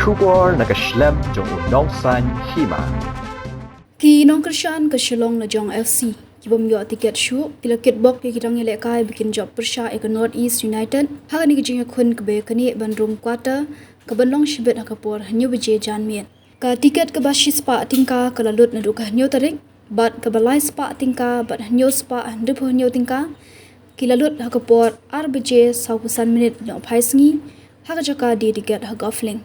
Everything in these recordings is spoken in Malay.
Shubor nakaslem jong Nongkyrshan Hima. Ki Nongkyrshan ke Shillong Lajong FC. Kibom yo tiket Shuh, kila Kitbok ki kitang lekai bikin job persya ke North East United. Hak ni kejing kun ke be kani bandrum quarter ke benlong shibet hakapor hanyu beje janmiet. Ka tiket ke bashi spa tingka ke lalut na duka hanyu tarik, bat ke balai spa tingka bat hanyu spa handep hanyu tingka. Ki lalut hakapor ar beje 90 minit no phai sngi. Hak jaka di tiket hak offling.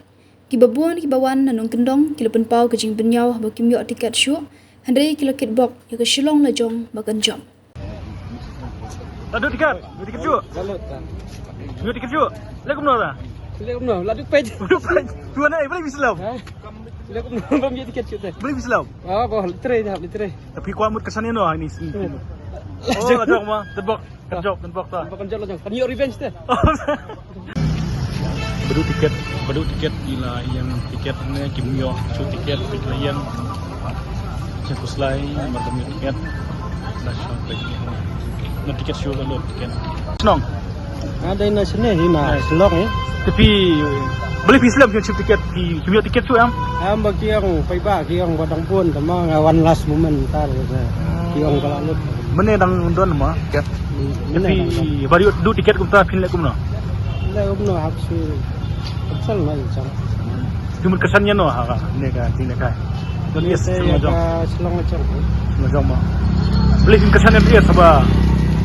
Ki babuan ki bawan nanong kendong kila penpau kejing benyau bakim yo tiket Shuh. Handai kila Kitbok ya ke Shillong Lajong bagan jom. Ada tiket Shuh. Ada tiket Shuh. Lekum no lah. Lekum no, ladu pej. Tuan ai boleh Islam. Lekum no bam ye tiket Shuh teh. Boleh Islam. Ah, boh litre dah litre. Tapi kuat mut kesannya no ini. Oh, Lajong mah. Kitbok ta. Bakan jom lajong. Kan yo revenge teh. Badu tiket gila yang tiketnya kimyo Shuh tiket gila yang kuslai macam tiket dah sampai ni tiket Shuh lalu tiket senang Ada nasional Hima Shillong ni. tapi boleh Islam yang Shuh tiket kimyo tiket Shuh am Bagi yang paiba ki yang badang pun tama one last moment tar ki yang kalau mana dang don mah tiket tapi baru du tiket kumta pin lekum no lekum no habsu betul lah macam cuma kesannya no ha ni kan tinggal kan dan yes Shillong Lajong mah boleh kesannya dia sebab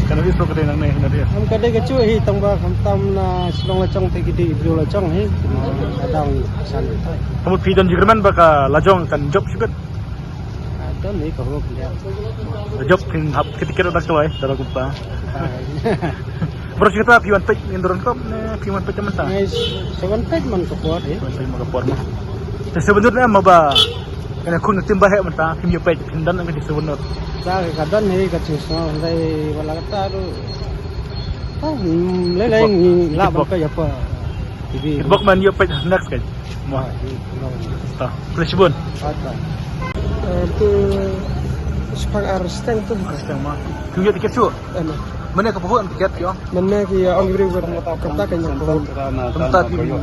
karena itu kedai nang ni dia am kadai ke cuy tang ba tam na Shillong Lajong te gidi bro Lajong he kadang san kamu pidan Jerman baka Lajong kan job juga ada ni kalau dia job pin hap ketika dah tuai dalam kumpa Bro kita piwan pej indron kop piwan pej mentah. Guys, seven page man kepuat eh. Piwan magapor mah. Sebenarnya mah ba kana kun timbah he mentah piwan pej pindan ang sebenarnya. Sa kadan he kacus no dai wala kata tu. Leleng la ba ya apa. Jadi Kitbok man yo pej next kan. Mah. Ta. Flashbon. Ada. Tu sepak arsteng tu. Arsteng mah. Kuyo tiket Shuh. Mana ke pohon tiket yo? Mana ki orang beri kata kan yang Tempat di mana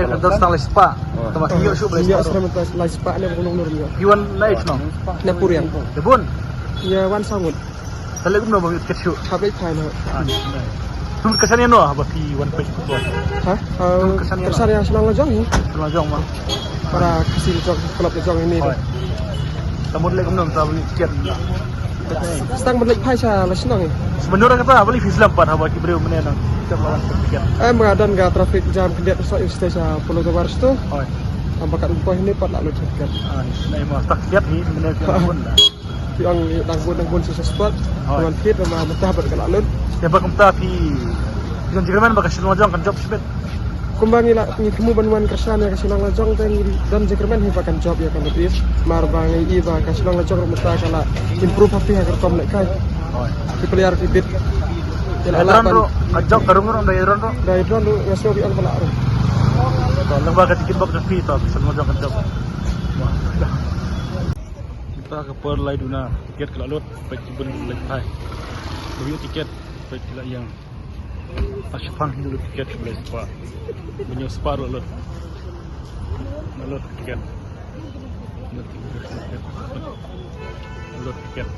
ke terus tang spa. Tempat hiyo Shuh boleh. Ya sama tas la sepak ni belum nur dia. Piwan naik no. Na purian. Debon. Ya wan sangut. Kalau gum no bagi tiket Shuh. Habis time. Tu kesannya no bagi one page tu. Hah? Kesan yang Shillong Lajong ni. Lajong mah. Para kasih jog klub Lajong ini. Tamu lagi gum no tak beli tiket. Stang balik pai sa Shillong ni. Sebenarnya kata boleh Islam pada haba kibreu mana nang kita lawan tiket. Mengadan ga trafik jam kedet so istesa Pulau Gawar tu. Oi. Ambakat umpah ni pat lalu tiket. Nai mah tak tiket ni mana pun lah. Yang danggun susah spot. Dengan fit sama mentah ber lalu. Ya bakam tapi dengan Jerman bakal Shillong Lajong kan job sebet. Kumbangi lah kamu banuan kersan ya ke Shillong Lajong dan Jerman hibakan job ya kan lebih. Marbangi iba ke Shillong Lajong mentah kala improve apa yang kertom lekai. Oi. Dipelihara bibit. Dron ro, ajak karung dari dron ro. Dari drone lu ngaso bi an pala ro. Kalau bakal tiket bak tapi tak Shillong Lajong kan job. Kita ke per lai duna tiket ke lalut baik bun lek hai. Beli tiket baik yang Asyafang dulu tiket boleh spa. Punya spa lalut. Lalut tiket. Lalut tiket.